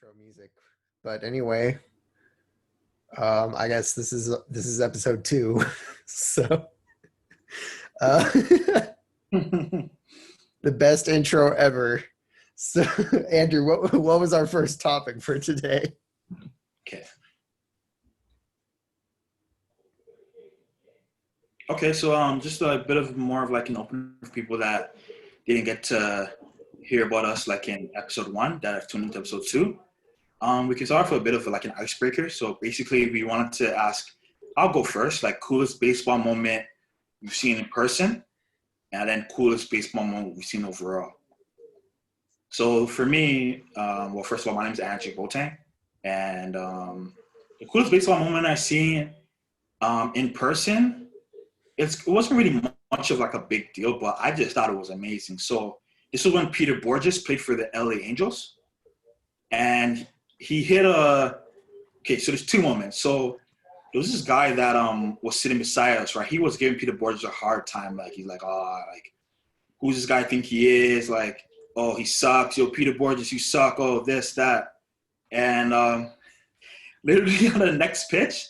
intro music. But anyway, I guess this is episode 2. So uh, the best intro ever. So Andrew, what was our first topic for today? Okay. Okay, so just a bit of more of like an opener for people that didn't get to hear about us like in episode 1 that have tuned into episode 2. We can start off with a bit of like an icebreaker. So basically we wanted to ask, I'll go first, like coolest baseball moment you've seen in person, and then coolest baseball moment we've seen overall. So for me, well, first of all, my name is Andrew Botang, and the coolest baseball moment I've seen in person, it wasn't really much of like a big deal, but I just thought it was amazing. So this was when Peter Borges played for the LA Angels, and he hit okay, so there's two moments. So there was this guy that was sitting beside us, right? He was giving Peter Borges a hard time. Like, he's like, oh, like, who's this guy think he is? Like, oh, he sucks. Yo, Peter Borges, you suck. Oh, this, that. And literally on the next pitch,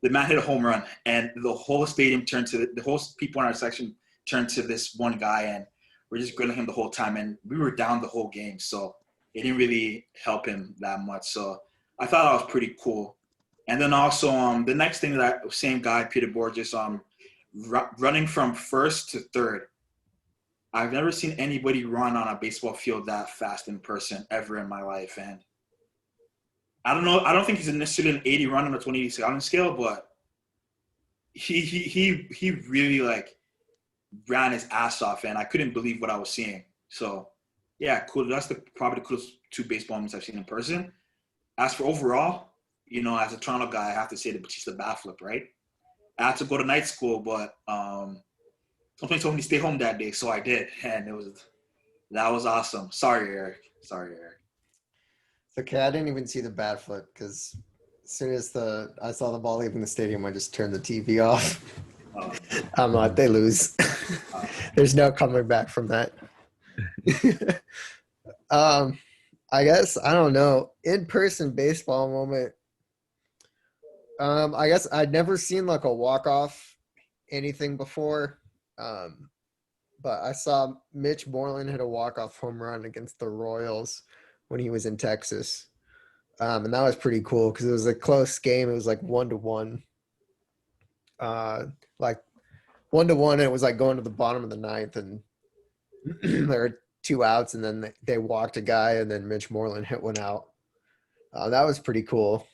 the man hit a home run. And the whole stadium turned to the whole people in our section turned to this one guy. And we're just grilling him the whole time. And we were down the whole game. So it didn't really help him that much. So I thought that was pretty cool. And then also the next thing, that same guy, Peter Borges, running from first to third. I've never seen anybody run on a baseball field that fast in person ever in my life. And I don't know. I don't think he's necessarily an 80 run on a 2080 scale, but he really like ran his ass off, and I couldn't believe what I was seeing. So yeah, cool. That's probably the coolest two baseball moments I've seen in person. As for overall, you know, as a Toronto guy, I have to say the Batista bat flip, right? I had to go to night school, but somebody told me to stay home that day, so I did, and that was awesome. Sorry, Eric. It's okay. I didn't even see the bat flip because as soon as I saw the ball leaving the stadium, I just turned the TV off. I'm like, they lose. There's no coming back from that. I guess, I don't know, in-person baseball moment. I guess I'd never seen like a walk-off anything before. But I saw Mitch Moreland hit a walk-off home run against the Royals when he was in Texas. And that was pretty cool because it was a close game. It was like 1-1. Like 1-1, and it was like going to the bottom of the ninth, and there were 2 outs, and then they walked a guy, and then Mitch Moreland hit one out. That was pretty cool.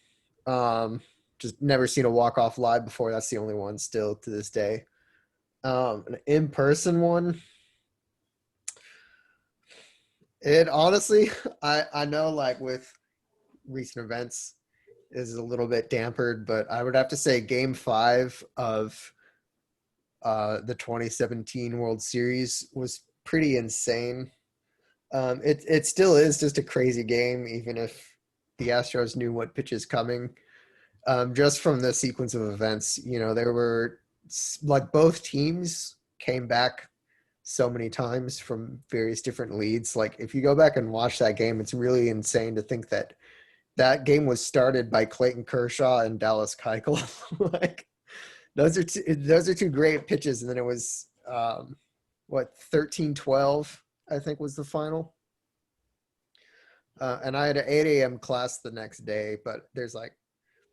Just never seen a walk-off live before. That's the only one still to this day. An in-person one. It honestly, I know like with recent events is a little bit dampered, but I would have to say Game 5 of the 2017 World Series was pretty insane. It still is just a crazy game, even if the Astros knew what pitch is coming. Just from the sequence of events, you know, there were like both teams came back so many times from various different leads. Like if you go back and watch that game, it's really insane to think that that game was started by Clayton Kershaw and Dallas Keuchel. Like those are two great pitches. And then it was 13-12, I think was the final. And I had an 8 a.m. class the next day, but there's like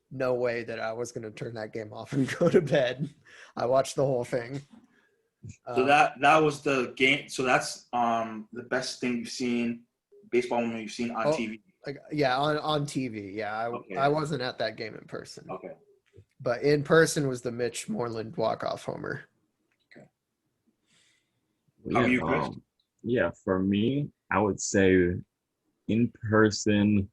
no way that I was going to turn that game off and go to bed. I watched the whole thing. So that was the game. So that's the best thing you've seen, baseball moment you've seen on TV. Like yeah, on TV. Yeah, Okay. I wasn't at that game in person. Okay. But in person was the Mitch Moreland walk-off homer. Okay. Yeah, How are you, Chris? Yeah, for me, I would say in person,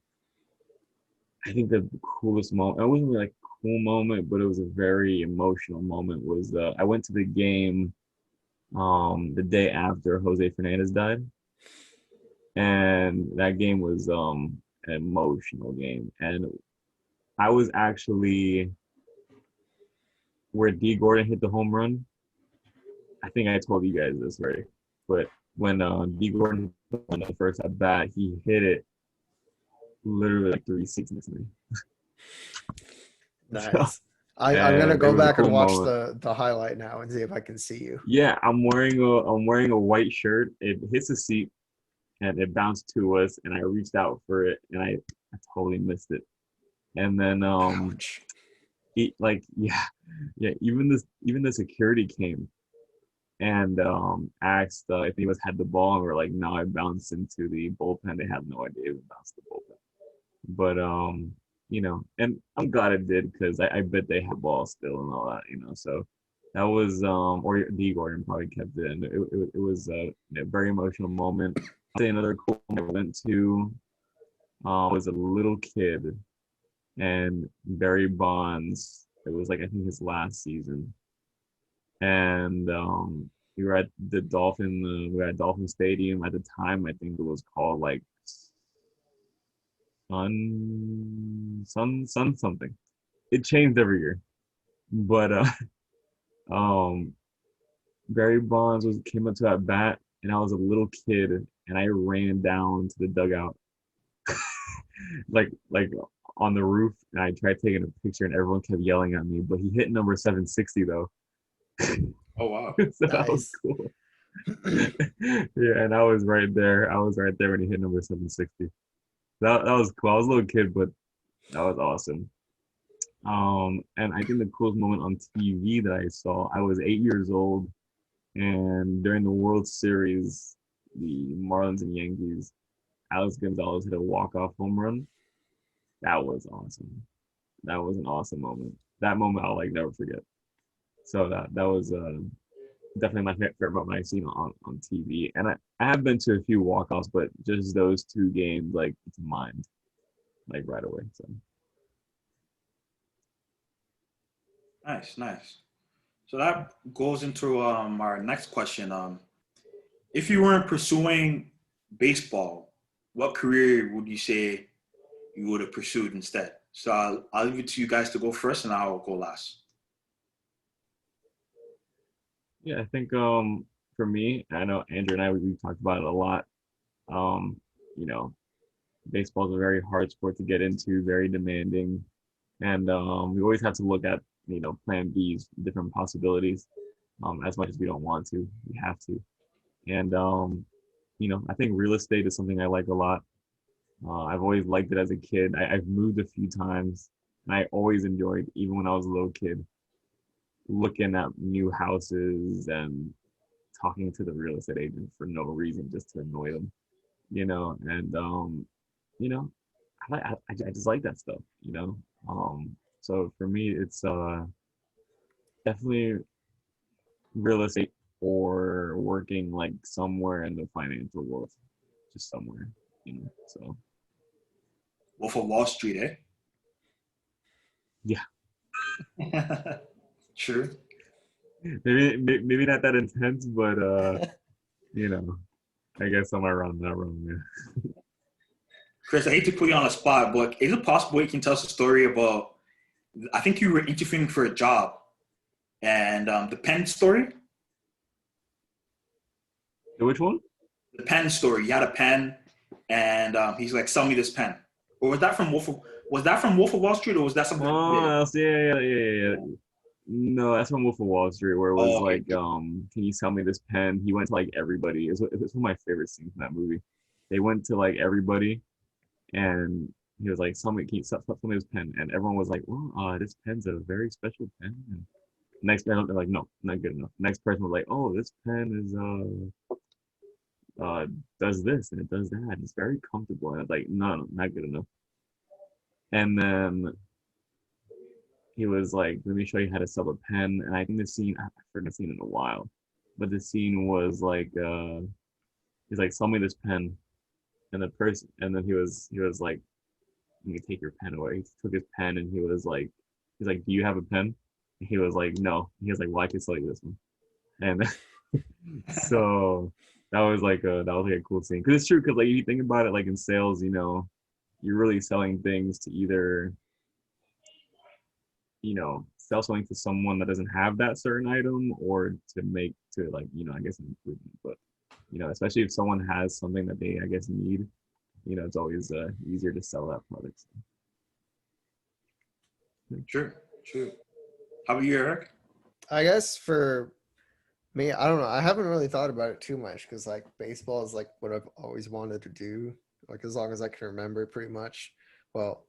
I think the coolest moment, it wasn't really like a cool moment, but it was a very emotional moment, was I went to the game the day after Jose Fernandez died. And that game was an emotional game. And I was actually where D. Gordon hit the home run. I think I told you guys this, right? But when D. Gordon on the first at bat, he hit it literally like 3 seats next to me. Nice. I'm gonna And it go was a back and cool watch moment. the highlight now and see if I can see you. Yeah, I'm wearing a white shirt. It hits the seat and it bounced to us, and I reached out for it, and I totally missed it. And then Ouch. like yeah, even the security came and asked if any of us had the ball, and we're like, no, it bounced into the bullpen. They had no idea it bounced the bullpen. But and I'm glad it did because I bet they had balls still and all that. So that was or the Gordon probably kept it, and it was a very emotional moment. I'd say another cool moment I went to was a little kid, and Barry Bonds. It was like I think his last season, and we were at Dolphin Stadium at the time. I think it was called like Sun something. It changed every year, but um, Barry Bonds came up to that bat, and I was a little kid, and I ran down to the dugout, like on the roof, and I tried taking a picture, and everyone kept yelling at me. But he hit number 760 though, Oh wow. so that was Nice. cool. Yeah, and I was right there. I was right there when he hit number 760. That was cool. I was a little kid, but that was awesome. And I think the coolest moment on TV that I saw, I was 8 years old, and during the World Series, the Marlins and Yankees, Alex Gonzalez hit a walk-off home run. That was awesome. That was an awesome moment. That moment I'll like never forget. So that was definitely my favorite moment I've seen on TV. And I have been to a few walk-offs, but just those two games, like it's mine, like right away. So Nice, nice. So that goes into our next question. If you weren't pursuing baseball, what career would you say you would have pursued instead? So I'll leave it to you guys to go first, and I'll go last. yeah, I think for me, I know Andrew and we talked about it a lot. Um, you know, baseball is a very hard sport to get into, very demanding, and we always have to look at plan B's, different possibilities. As much as we don't want to, we have to. And I think real estate is something I like a lot. I've always liked it as a kid. I've moved a few times, and I always enjoyed, even when I was a little kid, looking at new houses and talking to the real estate agent for no reason, just to annoy them. And you know, I just like that stuff. So for me, it's definitely real estate or working like somewhere in the financial world, just somewhere. So Wolf of Wall Street, yeah, eh? True. maybe not that intense, but you know, I guess I'm around that realm. Yeah. Chris, I hate to put you on the spot, but is it possible you can tell us a story about? I think you were interviewing for a job, and the pen story. Which one? The pen story. You had a pen, and he's like, "Sell me this pen." Or was that from Wolf of Wall Street, or was that something you did? Oh, yeah. No, that's from Wolf of Wall Street, where it was Oh, okay. like, can you sell me this pen? He went to like everybody. It's one of my favorite scenes in that movie. They went to like everybody, and he was like, can you sell me this pen? And everyone was like, well, this pen's a very special pen. And next person, they're like, no, not good enough. Next person was like, oh, this pen is does this and it does that. It's very comfortable. And it's like, no, not good enough. And then he was like, let me show you how to sell a pen. And I think I've heard the scene in a while, but the scene was like, he's like, sell me this pen. And then he was like, let me take your pen away. He took his pen and he's like, do you have a pen? And he was like, no. He was like, well, I can sell you this one. And so that was like a cool scene. Cause it's true. Cause like, if you think about it, like in sales, you're really selling things to either sell something to someone that doesn't have that certain item, or I guess an improvement. But especially if someone has something that they, I guess, need, it's always easier to sell that product. True. How about you, Eric? I guess for me, I don't know. I haven't really thought about it too much because like baseball is like what I've always wanted to do, like as long as I can remember, pretty much. Well,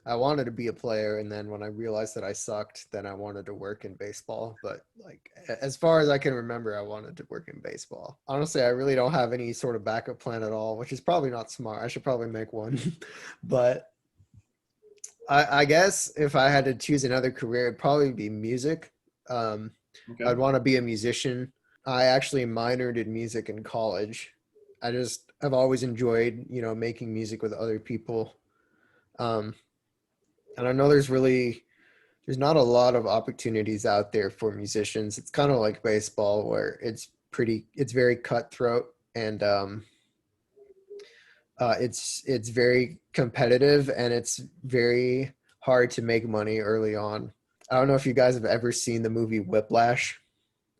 I wanted to be a player, and then when I realized that I sucked, then I wanted to work in baseball. But like as far as I can remember, I wanted to work in baseball. Honestly, I really don't have any sort of backup plan at all, which is probably not smart. I should probably make one. But I guess if I had to choose another career, it'd probably be music. Um, Okay. I'd want to be a musician. I actually minored in music in college. I've always enjoyed, making music with other people. Um, and I know there's not a lot of opportunities out there for musicians. It's kind of like baseball where it's very cutthroat and it's very competitive and it's very hard to make money early on. I don't know if you guys have ever seen the movie Whiplash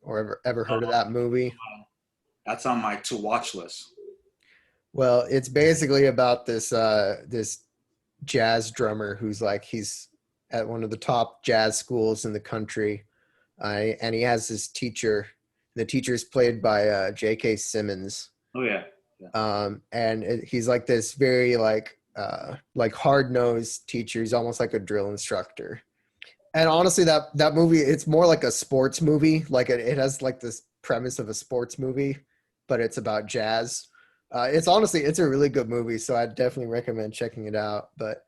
or ever heard of that movie. That's on my to watch list. Well, it's basically about this jazz drummer who's like he's at one of the top jazz schools in the country, and he has this teacher. The teacher is played by J.K. Simmons. Oh yeah. He's like this very like hard nosed teacher. He's almost like a drill instructor. And honestly, that movie, it's more like a sports movie. Like it has like this premise of a sports movie, but it's about jazz. It's a really good movie, so I definitely recommend checking it out. But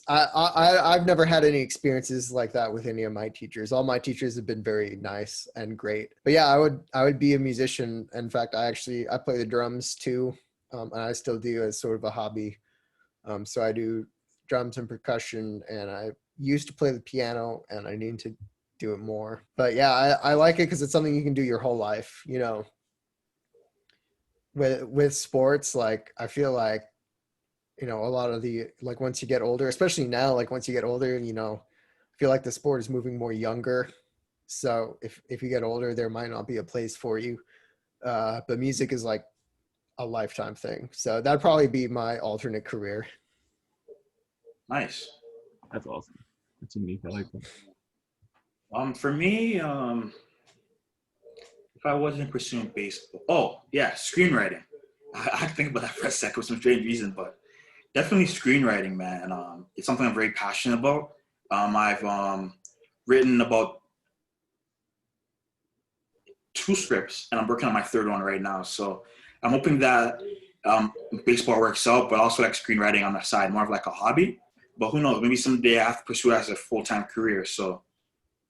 I've never had any experiences like that with any of my teachers. All my teachers have been very nice and great. But yeah, I would be a musician. In fact, I play the drums too, and I still do as sort of a hobby. So I do drums and percussion, and I used to play the piano, and I need to do it more. But yeah, I like it because it's something you can do your whole life. With sports, like I feel like a lot of the like once you get older, especially now, like once you get older, I feel like the sport is moving more younger. So if you get older, there might not be a place for you. But music is like a lifetime thing. So that'd probably be my alternate career. Nice. That's awesome. That's unique. I like that. For me, if I wasn't pursuing baseball, oh yeah, screenwriting. I think about that for a second for some strange reason, but definitely screenwriting, man. It's something I'm very passionate about. I've written about 2 scripts, and I'm working on my 3rd one right now. So I'm hoping that baseball works out, but also like screenwriting on the side, more of like a hobby. But who knows? Maybe someday I have to pursue it as a full-time career. So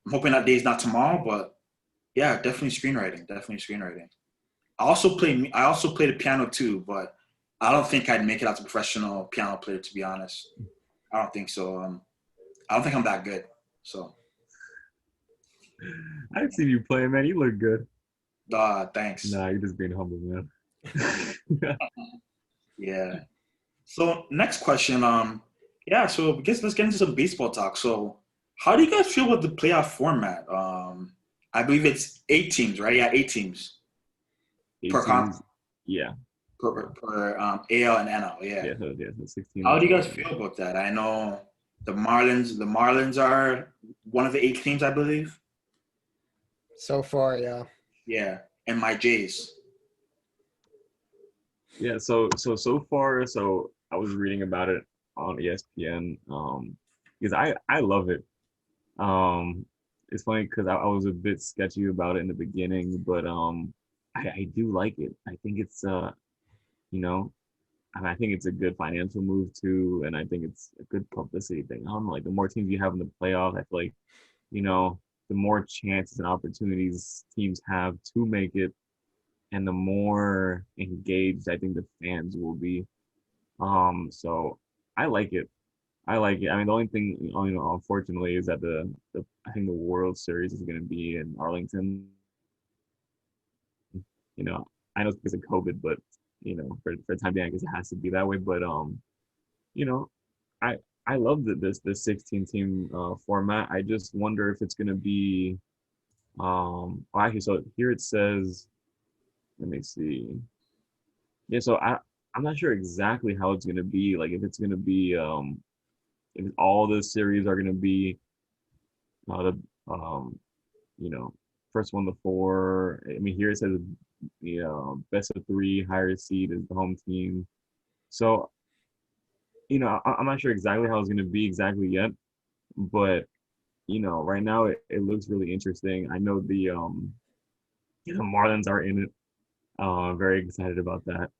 I'm hoping that day's not tomorrow, but yeah, definitely screenwriting. I also play the piano too, but I don't think I'd make it as a professional piano player, to be honest. I don't think so. I don't think I'm that good. So. I've seen you play, man. You look good. Thanks. Nah, you're just being humble, man. Yeah. So next question. Yeah. So I guess let's get into some baseball talk. So, how do you guys feel with the playoff format? I believe it's 8 teams, right? Yeah, 8 teams per conference. Yeah. Per AL and NL. Yeah. So 16. How do you guys feel about that? I know the Marlins are one of the 8 teams, I believe. So far, yeah. Yeah, and my Jays. Yeah, so far, I was reading about it on ESPN, because I love it. It's funny because I was a bit sketchy about it in the beginning, but I do like it. I think it's and I think it's a good financial move too, and I think it's a good publicity thing. I don't know, like the more teams you have in the playoffs, I feel like, the more chances and opportunities teams have to make it, and the more engaged I think the fans will be. So I like it. I like it. I mean, the only thing, unfortunately, is that the I think the World Series is going to be in Arlington. I know it's because of COVID, but for the time being, I guess it has to be that way. But you know, I I love this 16 team format. I just wonder if it's going to be actually, so here it says, let me see. Yeah, so I'm not sure exactly how it's gonna be. Like if it's gonna be if all the series are gonna be the you know first one to four. I mean here it says best of three, higher seed is the home team. So I'm not sure exactly how it's gonna be exactly yet, but right now it looks really interesting. I know the Marlins are in it. Very excited about that.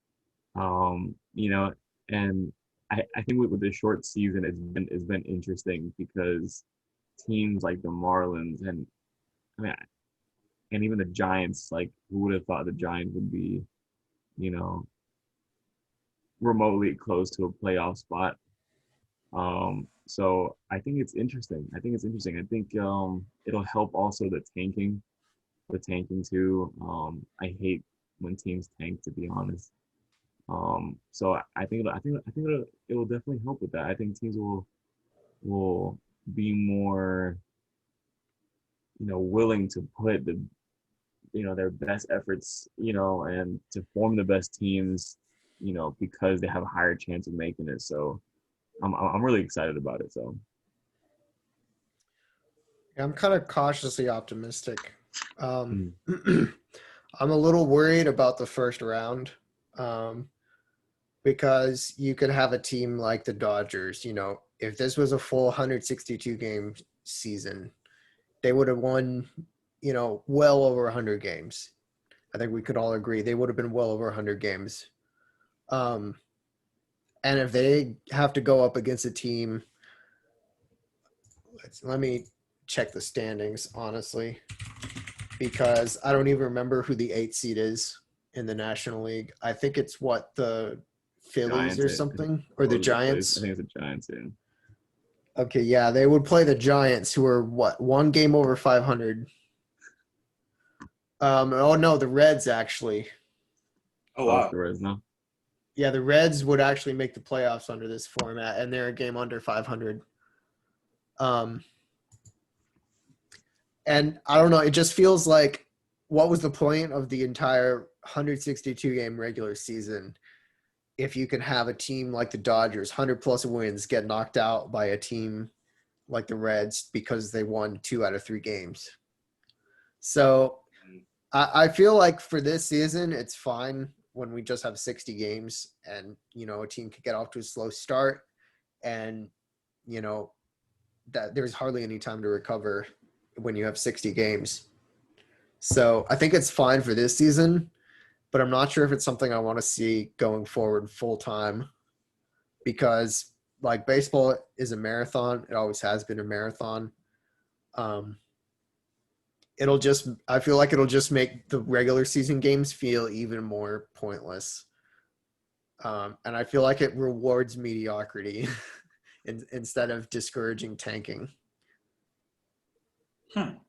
And I think with the short season, it's been interesting because teams like the Marlins and I mean, and even the Giants, like who would have thought the Giants would be, you know, remotely close to a playoff spot. So I think it's interesting. I think it'll help also the tanking too. I hate when teams tank, to be honest. So it will definitely help with that. I think teams will be more, willing to put their best efforts, and to form the best teams, because they have a higher chance of making it. So I'm really excited about it. So Yeah, I'm kind of cautiously optimistic. mm, I'm a little worried about the first round, because you could have a team like the Dodgers. If this was a full 162 game season, they would have won, well over 100 games. I think we could all agree they would have been well over 100 games. Um, and if they have to go up against a team, let me check the standings, honestly, because I don't even remember who the 8 seed is in the National League. I think it's the Phillies Giants, or I think, something, or the or the Phillies. I Giants. think it's the Giants. Yeah. Okay, yeah, they would play the Giants, who are one game over 500. Oh no, the Reds actually. Oh Oh, wow. the Reds now. Yeah, the Reds would actually make the playoffs under this format, and they're a game under 500. And I don't know, it just feels like, what was the point of the entire 162 game regular season if you can have a team like the Dodgers, 100 plus wins, get knocked out by a team like the Reds because they won 2 out of 3 games? So I feel like for this season, it's fine when we just have 60 games and, a team could get off to a slow start and, that there's hardly any time to recover when you have 60 games. So I think it's fine for this season, but I'm not sure if it's something I want to see going forward full time, because like baseball is a marathon. It always has been a marathon. Um, I feel like it'll just make the regular season games feel even more pointless. And I feel like it rewards mediocrity instead of discouraging tanking.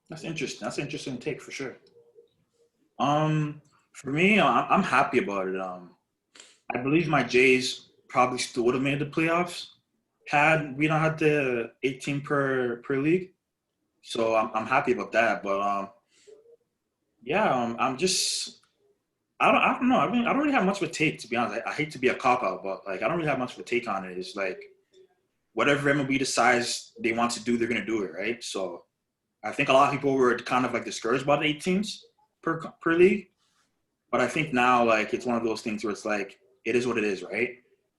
That's interesting. That's an interesting take for sure. For me, I'm happy about it. I believe my Jays probably still would have made the playoffs had we not had the 18 per league. So I'm happy about that. But yeah, I don't know. I don't really have much of a take, to be honest. I hate to be a cop out, but like I don't really have much of a take on it. It's like whatever MLB decides they want to do, they're gonna do it, right? So I think a lot of people were kind of like discouraged about the 8 teams per league. But I think now, like, it's one of those things where it's like, it is what it is, right?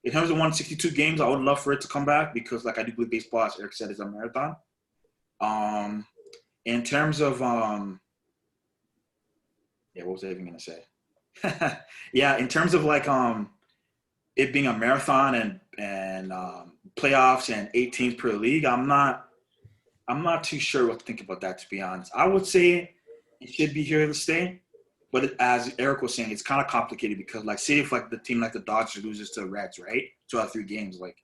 In terms of 162 games, I would love for it to come back because, like, I do believe baseball, as Eric said, is a marathon. Um, in terms of, yeah, what was I even gonna say? Yeah, in terms of like, it being a marathon and playoffs and 8 teams per league, I'm not too sure what to think about that, to be honest. I would say it should be here to stay. But as Eric was saying, it's kind of complicated because, like, say if like the team like the Dodgers loses to the Reds, right, 2 out of 3 games, like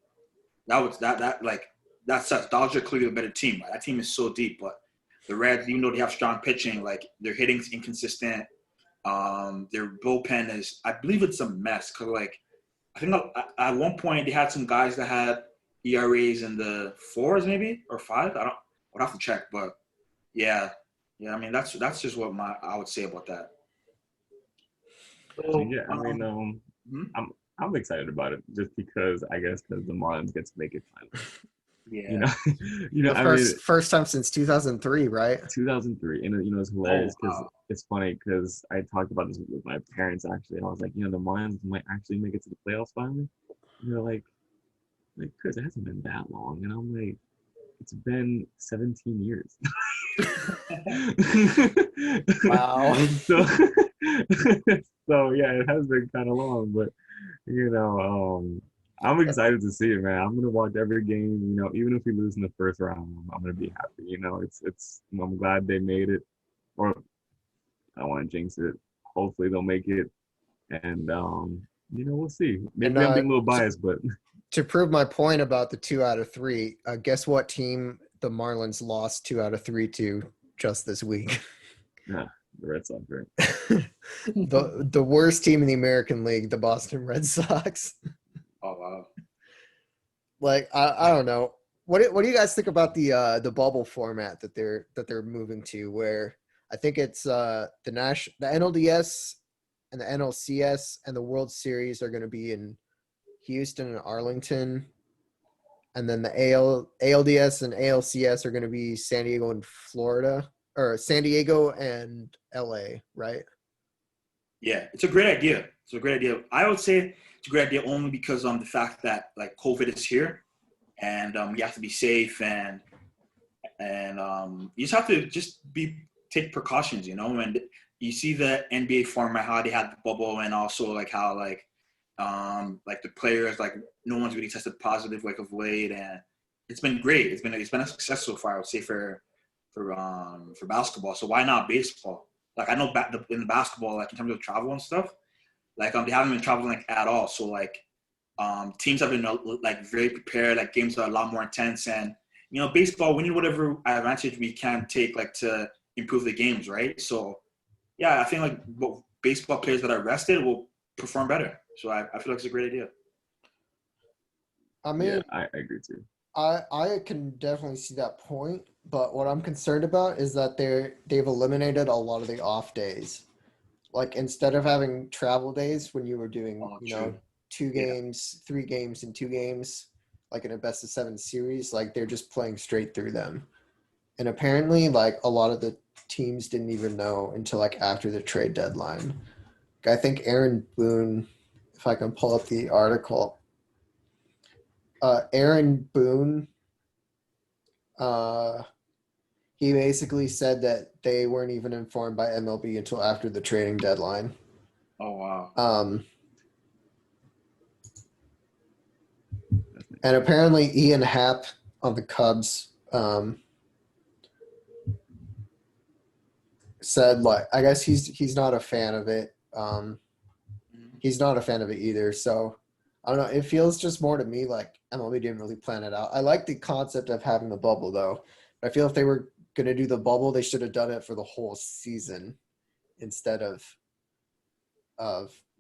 that sucks. Dodgers are clearly a better team. Right? That team is so deep, but the Reds, even though they have strong pitching, like their hitting's inconsistent. Their bullpen is, I believe, it's a mess. Cause like I think at one point they had some guys that had ERAs in the 4s maybe or 5. I would have to check, but yeah. I mean that's just what I would say about that. So So, yeah, I mean, mhm. I'm excited about it just because the Marlins get to make it finally. You Yeah. know, The I mean, first time since 2003, right? 2003, and it's Oh hilarious because wow. it's funny because I talked about this with my parents actually, and I was like, the Marlins might actually make it to the playoffs finally. And they're like Chris, it hasn't been that long, and I'm like, it's been 17 years. Wow. so, so yeah, it has been kind of long, but I'm excited to see it, man. I'm gonna watch every game. Even if we lose in the first round, I'm gonna be happy. I'm glad they made it, or I don't want to jinx it. Hopefully they'll make it, and we'll see. And Maybe I'm being a little biased, but to prove my point about the 2 out of 3, guess what team the Marlins lost 2 out of 3 to just this week? yeah, the Red Sox, right? the worst team in the American League, the Boston Red Sox. Oh wow. Like I don't know. What do you guys think about the bubble format that they're moving to, where I think it's the NLDS and the NLCS and the World Series are going to be in Houston and Arlington, and then the ALDS and ALCS are going to be San Diego and Florida, or San Diego and LA, right? Yeah, it's a great idea. It's a great idea. I would say it's a great idea only because the fact that like COVID is here, and you have to be safe, and you just have to take precautions, And you see the NBA format, how they had the bubble, and also like how like the players, like no one's really tested positive like of late, and it's been great. It's been a success so far, I would say, for basketball. So why not baseball? Like I know in the basketball, like in terms of travel and stuff, like they haven't been traveling like at all. So like teams have been like very prepared. Like games are a lot more intense, and baseball, we need whatever advantage we can take like to improve the games, right? So yeah, I think like baseball players that are rested will perform better. So I feel like it's a great idea. I mean, Yeah, I agree too. I can definitely see that point, but what I'm concerned about is that they've eliminated a lot of the off days. Like instead of having travel days when you were doing, Oh, true. 2 Yeah. games, 3 games, and 2 games, like in a best of 7 series, like they're just playing straight through them. And apparently, like a lot of the teams didn't even know until like after the trade deadline. I think Aaron Boone, if I can pull up the article, Aaron Boone, uh, he basically said that they weren't even informed by MLB until after the trading deadline. Oh wow. And apparently Ian Happ on the Cubs said, like, I guess he's not a fan of it. He's not a fan of it either. So I don't know. It feels just more to me like MLB didn't really plan it out. I like the concept of having the bubble though. I feel if they were going to do the bubble, they should have done it for the whole season instead of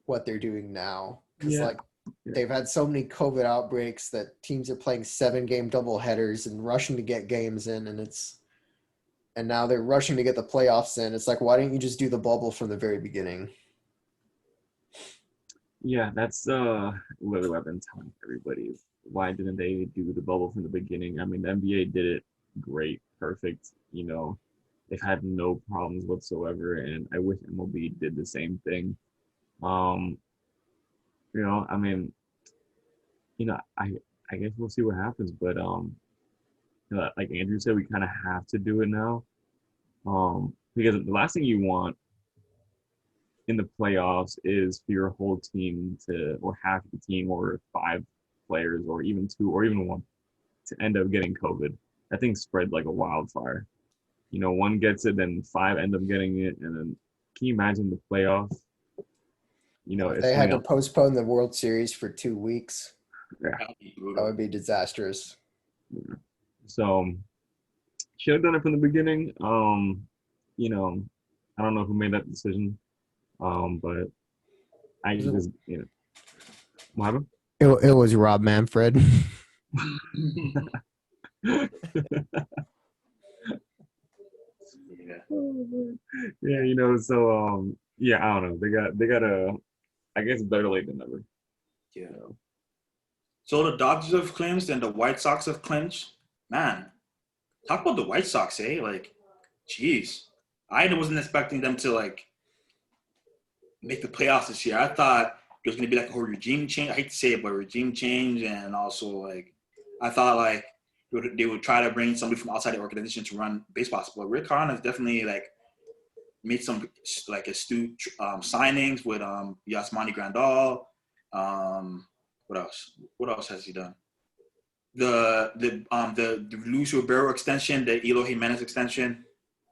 what they're doing now. Because Yeah. like they've had so many COVID outbreaks that teams are playing 7-game double headers and rushing to get games in, and now they're rushing to get the playoffs in. It's like, why didn't you just do the bubble from the very beginning? Yeah, that's literally what I've been telling everybody is why didn't they do the bubble from the beginning? I mean, the NBA did it great, perfect. They've had no problems whatsoever, and I wish MLB did the same thing. Um, I mean, I guess we'll see what happens, but like Andrew said, we kind of have to do it now. Because the last thing you want in the playoffs is for your whole team or half the team, or 5 players, or even 2, or even 1, to end up getting COVID. That thing spread like a wildfire. 1 gets it, then 5 end up getting it, and then can you imagine the playoffs? It's They had to coming up. postpone the World Series for 2 weeks. Yeah. That'd be That brutal. would be disastrous. So should have done it from the beginning. I don't know who made that decision. But I just, what happened? It was Rob Manfred. Yeah. Yeah, so yeah, I don't know. They got I guess better late than never. Yeah. You know? So the Dodgers have clinched and the White Sox have clinched. Man, talk about the White Sox, eh? Like, jeez. I wasn't expecting them to, like, make the playoffs this year. I thought there was going to be, like, a whole regime change. I hate to say it, but regime change. And also, like, I thought, like, they would try to bring somebody from outside the organization to run baseball. But Rick Hahn has definitely, like, made some, like, astute signings with Yasmani Grandal. What else? What else has he done? The Luis Robero extension, the Eloy Jimenez extension,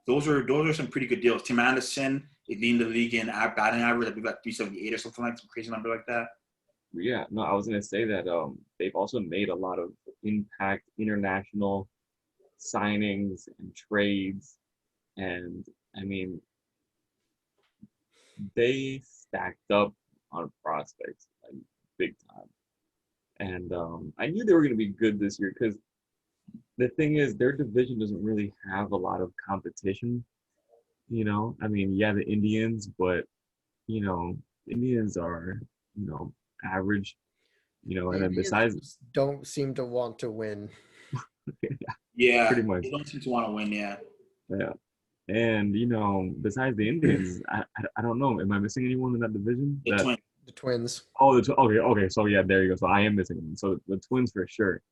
those are some pretty good deals. Tim Anderson, he leading the league in batting average, I believe like 378 or something like some crazy number like that. Yeah, no, I was gonna say that they've also made a lot of impact international signings and trades, and I mean they stacked up on prospects like big time. And I knew they were going to be good this year because the thing is, their division doesn't really have a lot of competition. You know, I mean, yeah, the Indians, but you know, Indians are, you know, average. You know, The and then Indians besides, just don't seem to want to win. Yeah, pretty much, they don't seem to want to win. Yeah, yeah. And you know, besides the Indians, I don't know. Am I missing anyone in that division? the Twins. The Twins. Oh, okay. So yeah, there you go. So I am missing one. So the Twins for sure.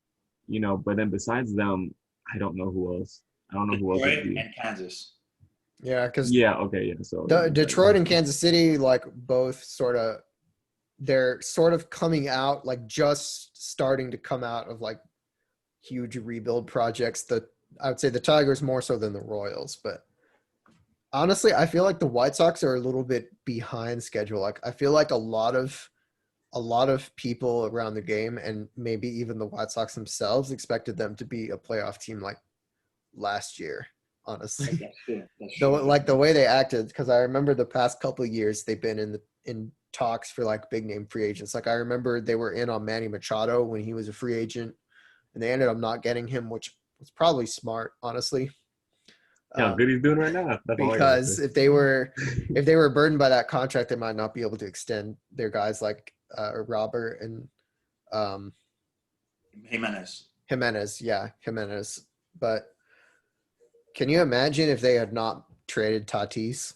You know, but then besides them, I don't know who else. I don't know who else would Detroit be. and Kansas. Yeah, because Yeah, okay, yeah. So yeah, Detroit and Kansas City, like both they're sort of coming out, like just starting to come out of like huge rebuild projects. I would say the Tigers more so than the Royals, but honestly, I feel like the White Sox are a little bit behind schedule. Like I feel like a lot of people around the game and maybe even the White Sox themselves expected them to be a playoff team like last year, honestly. That's true. That's Though true. like the way they acted, because I remember the past couple of years they've been in talks for like big name free agents. Like I remember they were in on Manny Machado when he was a free agent, and they ended up not getting him, which was probably smart, honestly. how good he's doing right now. That's all I gotta Because say. if they were burdened by that contract, they might not be able to extend their guys like Robert and um, Jimenez. Jimenez. But can you imagine if they had not traded Tatis?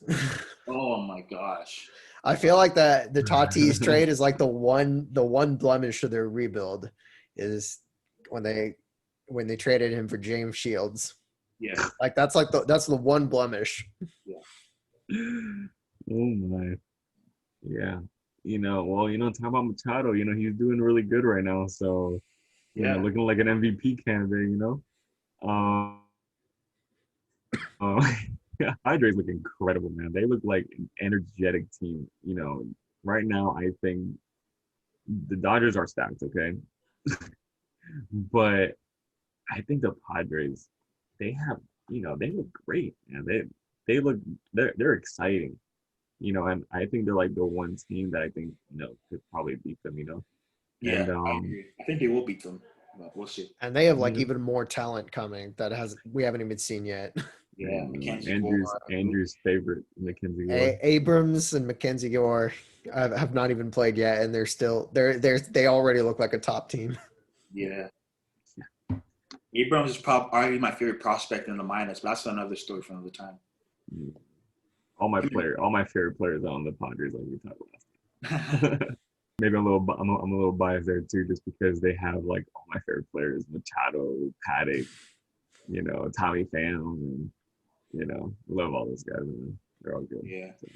Oh my gosh. I feel like that the Tatis trade is like the one blemish of their rebuild is when they traded him for James Shields. Yeah. Like that's the one blemish. Oh my. Yeah. You know, well, you know, talk about Machado, you know, he's doing really good right now. So, you know, Yeah. looking like an MVP candidate, you know. Yeah, Padres look incredible, man. They look like an energetic team. You know, right now I think the Dodgers are stacked, okay? But I think the Padres, they have, you know, they look great, man. They look they're exciting, you know, and I think they're like the one team that I think, you know, could probably beat them, you know. Yeah. And I agree. I think they will beat them, but we'll see. And they have like you know, even more talent coming that we haven't even seen yet. Yeah. Mackenzie Gore. Andrew's favorite, Mackenzie Gore. Abrams and Mackenzie Gore have not even played yet, and they already look like a top team. Yeah. Abrams is probably my favorite prospect in the minors, but that's another story for another time. All my favorite players are on the Padres, like we talked last. Maybe I'm a little biased there too, just because they have like all my favorite players: Machado, Paddock, you know, Tommy Pham, and you know, love all those guys. Man. They're all good. Yeah. So,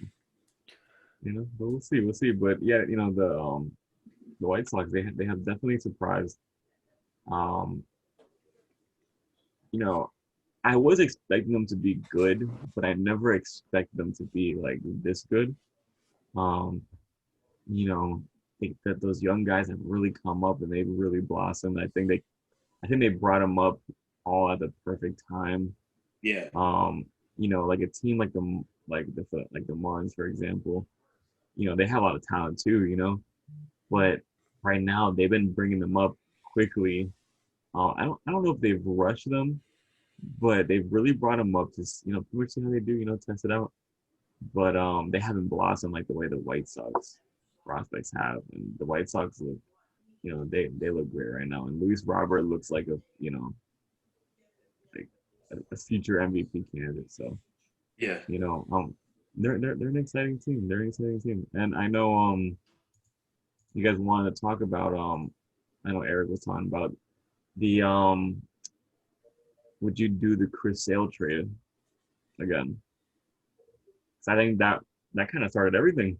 you know, but we'll see. But yeah, you know, the White Sox, they have definitely surprised. Um, you know, I was expecting them to be good, but I never expected them to be like this good. Um, you know, I think that those young guys have really come up and they've really blossomed. I think they brought them up all at the perfect time. Yeah. You know, like a team like the Marlins, for example, you know, they have a lot of talent too, you know, but right now they've been bringing them up quickly. I don't know if they've rushed them, but they've really brought them up to, you know, pretty much see how they do, you know, test it out. But they haven't blossomed like the way the White Sox prospects have, and the White Sox look, they look great right now. And Luis Robert looks like like a future MVP candidate. So Yeah. they're an exciting team. They're an exciting team, and I know you guys wanted to talk about I know Eric was talking about the would you do the Chris Sale trade again? So I think that kind of started everything.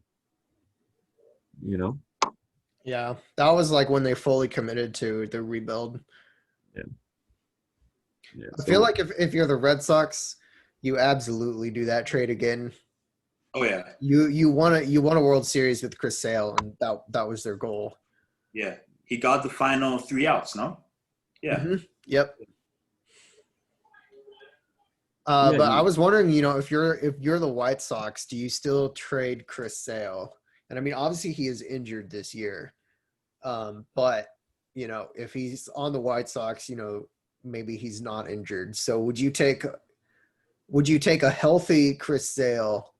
Yeah, that was like when they fully committed to the rebuild. Yeah. Yeah. I feel like if you're the Red Sox, you absolutely do that trade again. Oh yeah. You won a World Series with Chris Sale, and that was their goal. Yeah. He got the final 3 outs, no? Yeah. Mm-hmm. Yep. Yeah, But I was wondering, if you're the White Sox, do you still trade Chris Sale? And I mean, obviously he is injured this year. But if he's on the White Sox, maybe he's not injured. So would you take a healthy Chris Sale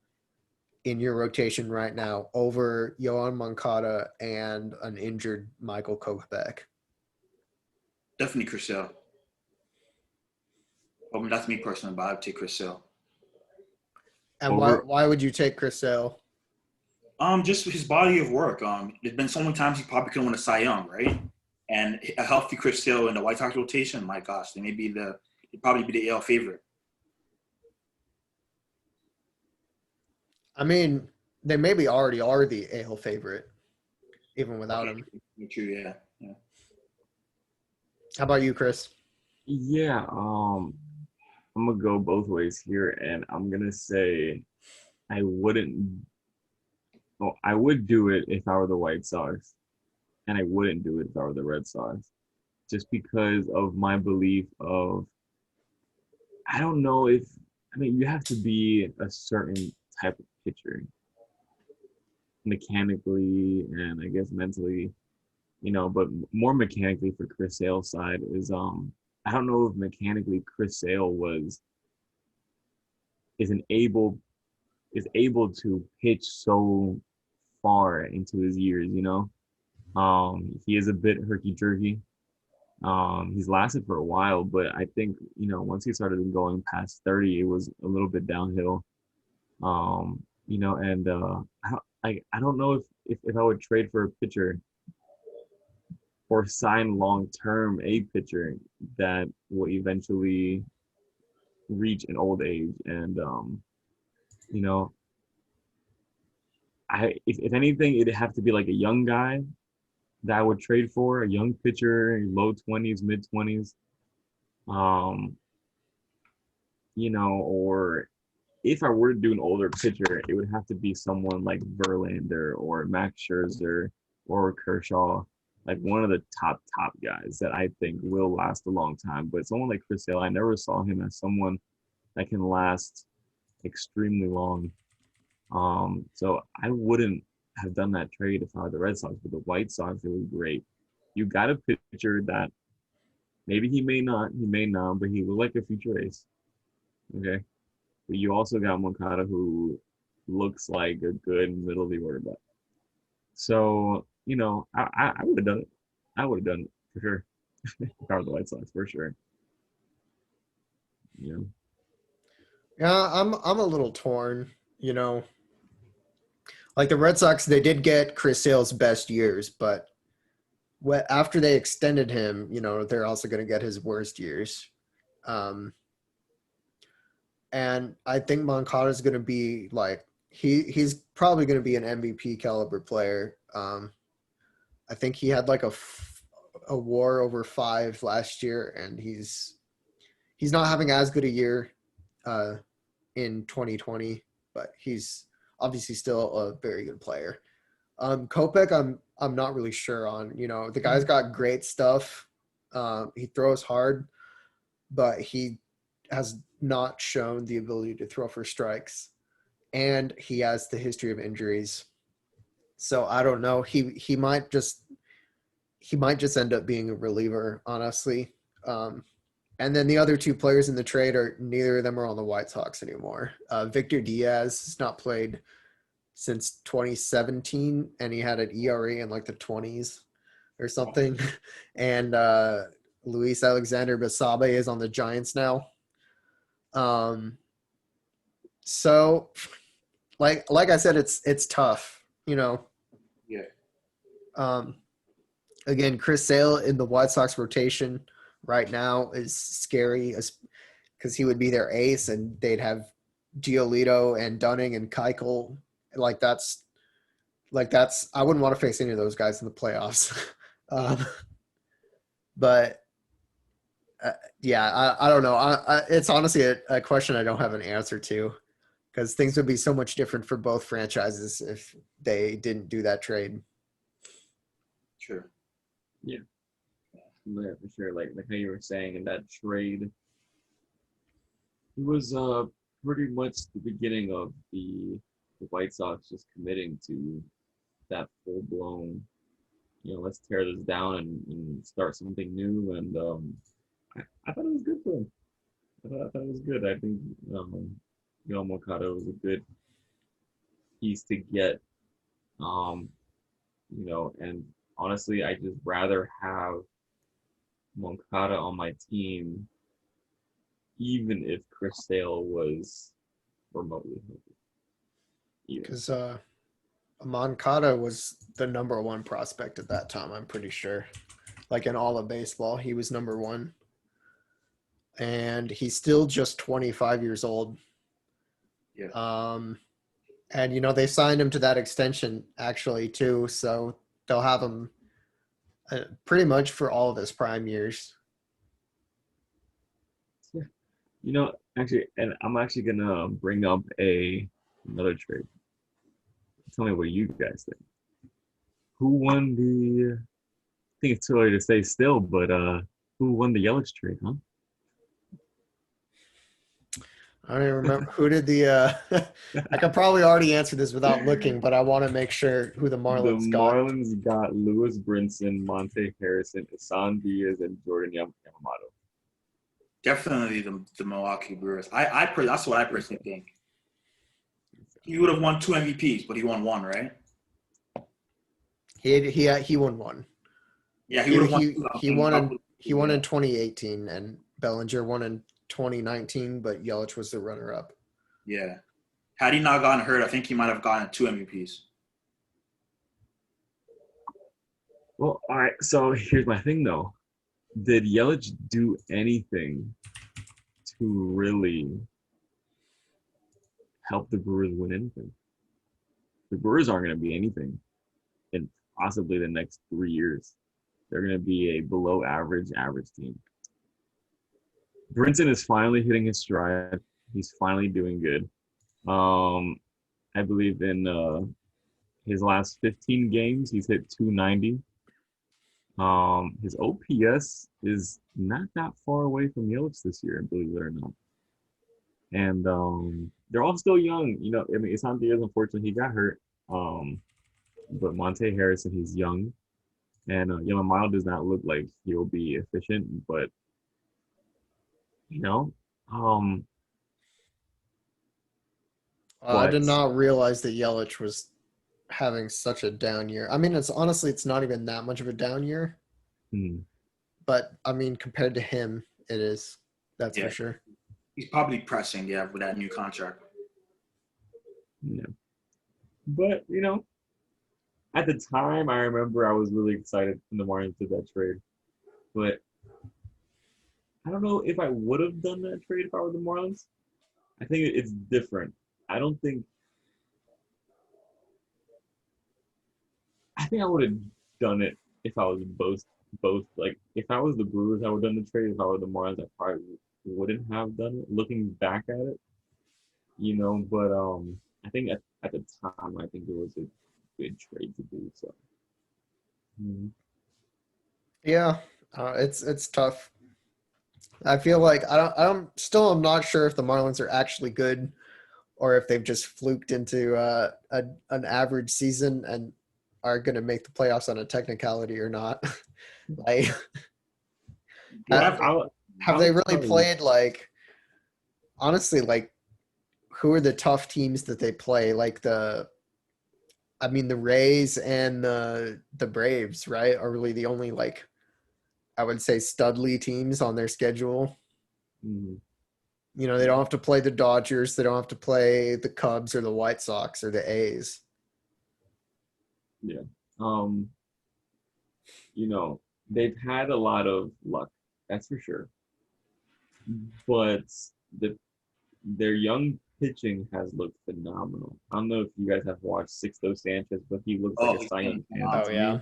in your rotation right now over Yohan Moncada and an injured Michael Kopech? Definitely Chris Sale. I mean, that's me personally, but I would take Chris Sale. And why would you take Chris Sale? Just his body of work. There's been so many times he probably could win a Cy Young, right? And a healthy Chris Sale in the White Sox rotation, my gosh, they'd probably be the AL favorite. I mean, they maybe already are the AL favorite, even without him. True, yeah. How about you, Chris? Yeah, I'm gonna go both ways here, and I'm gonna say I would do it if I were the White Sox, and I wouldn't do it if I were the Red Sox, just because of my belief of, I don't know you have to be a certain type of pitcher, mechanically and I guess mentally, but more mechanically for Chris Sale's side is, I don't know if mechanically Chris Sale is able to pitch so far into his years, he is a bit herky-jerky. He's lasted for a while, but I think, once he started going past 30, it was a little bit downhill. And I don't know if I would trade for a pitcher or sign long-term a pitcher that will eventually reach an old age. And, if anything, it'd have to be like a young guy that I would trade for, a young pitcher, low 20s, mid 20s. Or if I were to do an older pitcher, it would have to be someone like Verlander or Max Scherzer or Kershaw, like one of the top guys that I think will last a long time. But someone like Chris Sale, I never saw him as someone that can last extremely long. So I wouldn't have done that trade if I were the Red Sox. But the White Sox, it was great. You got a pitcher that maybe he may not, but he looked like a future ace. Okay. But you also got Moncada, who looks like a good middle of the order bat. So, I would have done it. I would have done it for sure. If I were the White Sox, for sure. Yeah. Yeah, I'm a little torn, Like the Red Sox, they did get Chris Sale's best years, but after they extended him, they're also going to get his worst years. And I think Moncada is going to be like he's probably going to be an MVP caliber player. I think he had like a WAR over 5 last year, and he's not having as good a year in 2020, but he's obviously still a very good player. Kopech, I'm not really sure on. The guy's got great stuff. He throws hard, but he has not shown the ability to throw for strikes, and he has the history of injuries. So I don't know. He might just end up being a reliever, honestly. And then the other 2 players in the trade neither of them are on the White Sox anymore. Victor Diaz has not played since 2017, and he had an ERA in like the 20s or something. And Luis Alexander Basabe is on the Giants now. So like I said, it's tough, you know. Yeah. Again, Chris Sale in the White Sox rotation right now is scary because he would be their ace, and they'd have Giolito and Dunning and Keuchel. That's I wouldn't want to face any of those guys in the playoffs. But yeah, I don't know. It's honestly a question I don't have an answer to, because things would be so much different for both franchises if they didn't do that trade. Sure. Yeah, for sure. Like how you were saying in that trade, it was pretty much the beginning of the White Sox just committing to that full blown, let's tear this down and start something new. And I thought it was good for him. I thought it was good. I think Moncada was a good piece to get. And honestly, I just rather have Moncada on my team, even if Chris Sale was remotely healthy. Because Moncada was the number one prospect at that time, I'm pretty sure. Like in all of baseball, he was number one. And he's still just 25 years old. Yeah. And, they signed him to that extension, actually, too. So they'll have him pretty much for all of his prime years. Yeah. Actually, and I'm actually going to bring up another trade. Tell me what you guys think. Who won I think it's too early to say still, but who won the Yelich trade, huh? I don't even remember who did I could probably already answer this without looking, but I want to make sure who the Marlins got. The Marlins got Lewis Brinson, Monte Harrison, Isan Diaz, and Jordan Yamamoto. Definitely the Milwaukee Brewers. That's what I personally think. He would have won 2 MVPs, but he won 1, right? He won 1. Yeah, he would have won. He won in 2018, and Bellinger won in 2019, but Yelich was the runner-up. Yeah. Had he not gotten hurt, I think he might have gotten 2 MVPs. Well, all right. So here's my thing, though. Did Yelich do anything to really help the Brewers win anything? The Brewers aren't going to be anything in possibly the next 3 years. They're going to be a below average team. Brinson is finally hitting his stride. He's finally doing good. I believe in his last 15 games, he's hit 290. His OPS is not that far away from Yelich this year, believe it or not. And they're all still young. Isan Diaz, unfortunately, he got hurt. But Monte Harrison, he's young. And Yamamoto does not look like he'll be efficient, but I did not realize that Yelich was having such a down year. I mean, it's not even that much of a down year. But I mean, compared to him, it is. That's for sure. He's probably pressing, with that new contract. Yeah. But, at the time, I remember I was really excited when the Marlins did that trade. But I don't know if I would have done that trade if I were the Marlins. I think it's different. I think I would have done it if I was both. Like, if I was the Brewers, I would have done the trade. If I were the Marlins, I probably wouldn't have done it, looking back at it. But I think at the time, I think it was a good trade to do. So. Yeah, it's tough. I feel like I'm not sure if the Marlins are actually good, or if they've just fluked into an average season and are going to make the playoffs on a technicality or not. Have they really played honestly, who are the tough teams that they play? Like the I mean, the Rays and the Braves, right, are really the only, like, I would say studly teams on their schedule. Mhm. You know, they don't have to play the Dodgers. They don't have to play the Cubs or the White Sox or the A's. Yeah. Um, they've had a lot of luck, that's for sure. But the their young pitching has looked phenomenal. I don't know if you guys have watched Sixto Sanchez, but he looks like Oh, a he's Cy been Young candidate phenomenal. Oh, to yeah.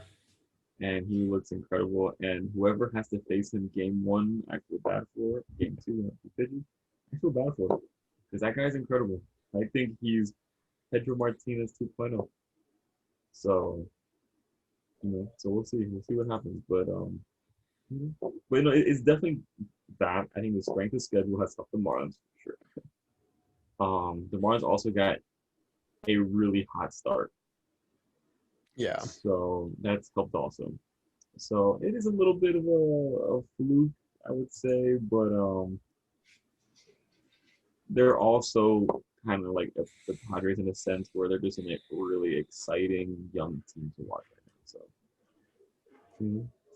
me, and he looks incredible. And whoever has to face him game one, I feel bad for. Game two, I feel bad for because that guy's incredible. I think he's Pedro Martinez 2.0. So so we'll see. We'll see what happens. But it's definitely that. I think the strength of schedule has helped the Marlins for sure. The Marlins also got a really hot start, Yeah. so that's helped also. So it is a little bit of a fluke, I would say, but they're also kind of like the Padres in a sense where they're just a really exciting young team to watch right now. So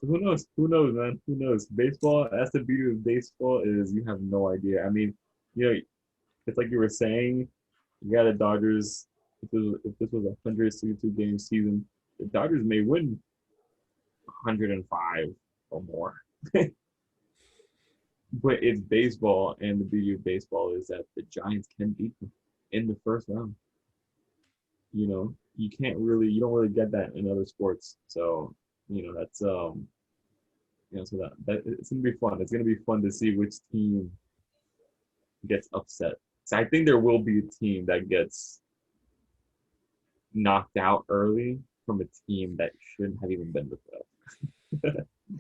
who knows? Who knows, man? Who knows? Baseball. That's the beauty of baseball is you have no idea. I mean, it's like you were saying. You got the Dodgers. If this was a 162 game season, the Dodgers may win 105 or more. But it's baseball, and the beauty of baseball is that the Giants can beat them in the first round. You don't really get that in other sports. So, that's so that it's gonna be fun. It's gonna be fun to see which team gets upset. So I think there will be a team that gets knocked out early from a team that shouldn't have even been with them.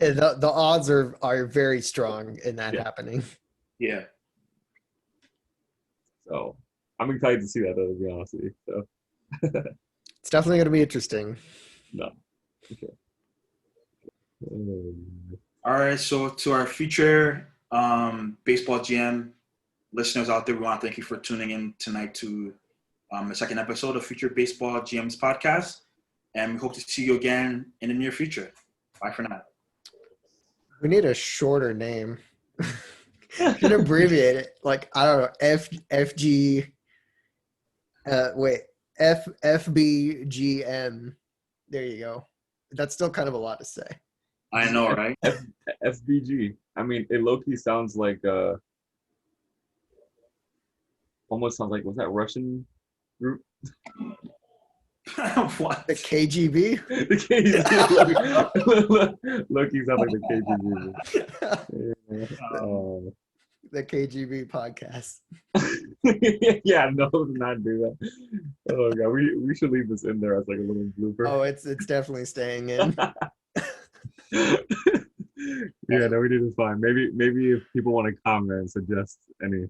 And the odds are very strong in that Yeah. happening. Yeah. So I'm excited to see that, though, to be honest with you. So It's definitely going to be interesting. no, okay. All right. So to our future baseball GM listeners out there, we want to thank you for tuning in tonight to the second episode of Future Baseball GMs Podcast. And we hope to see you again in the near future. Bye for now. We need a shorter name. Should abbreviate it. Like, I don't know, FG. Wait, FBGM. There you go. That's still kind of a lot to say. I know, right? FBG. I mean, it low-key sounds like almost sounds like, was that Russian group? What? The KGB? The KGB. Low-key sounds like the KGB. The KGB podcast. Yeah, no, do not do that. Oh god, we should leave this in there as like a little blooper. Oh, it's definitely staying in. Yeah, no, we did it fine. Maybe if people want to comment and suggest any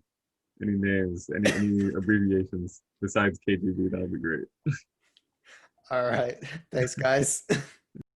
names, any abbreviations besides KGB, that would be great. All right. Thanks, guys.